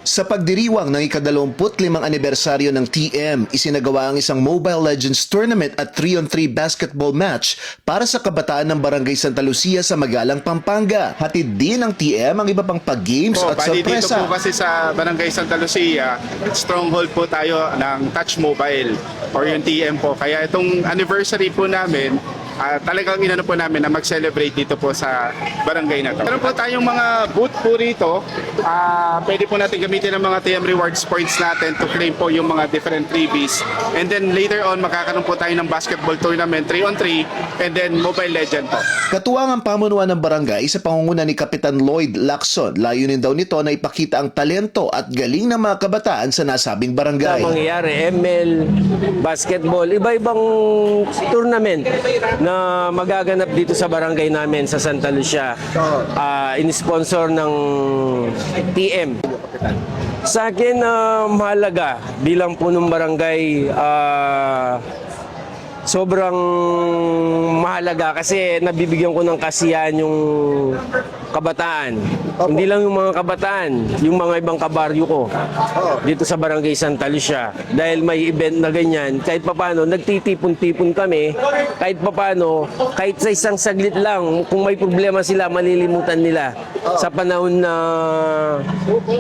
Sa pagdiriwang ng ika-25 anibersaryo ng TM, isinagawa ang isang Mobile Legends Tournament at 3-on-3 basketball match para sa kabataan ng Barangay Santa Lucia sa Magalang, Pampanga. Hatid din ng TM ang iba pang pag-games at Bali dito sorpresa. po kasi sa Barangay Santa Lucia, stronghold po tayo ng Touch Mobile or yung TM po. Kaya itong anniversary po namin, talagang inano po namin na mag-celebrate dito po sa barangay na to. Meron po tayong mga booth po rito. Pwede po natin gamitin ang mga TM Rewards points natin to claim po yung mga different freebies. And then later on, makakaroon po tayo ng basketball tournament 3-on-3 and then Mobile Legend po. Katuwang ang pamunuan ng barangay sa pangunguna ni Kapitan Lloyd Lacson. Layunin daw nito na ipakita ang talento at galing ng mga kabataan sa nasabing barangay. Mangyayari, ML, basketball, iba-ibang tournament na magaganap dito sa barangay namin sa Santa Lucia. In-sponsor ng TM. Sa akin, mahalaga bilang punong barangay, sobrang mahalaga kasi nabibigyan ko ng kasiyahan yung kabataan. Hindi lang yung mga kabataan, yung mga ibang kabaryo ko dito sa Barangay Santa Lucia. Dahil may event na ganyan, kahit papano, nagtitipon-tipon kami, kahit papano, kahit sa isang saglit lang, kung may problema sila, malilimutan nila sa panahon na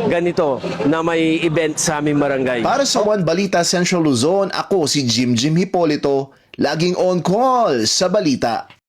ganito, na may event sa aming barangay. Para sa One Balita Central Luzon, ako si Jim Hipolito, laging on call sa balita.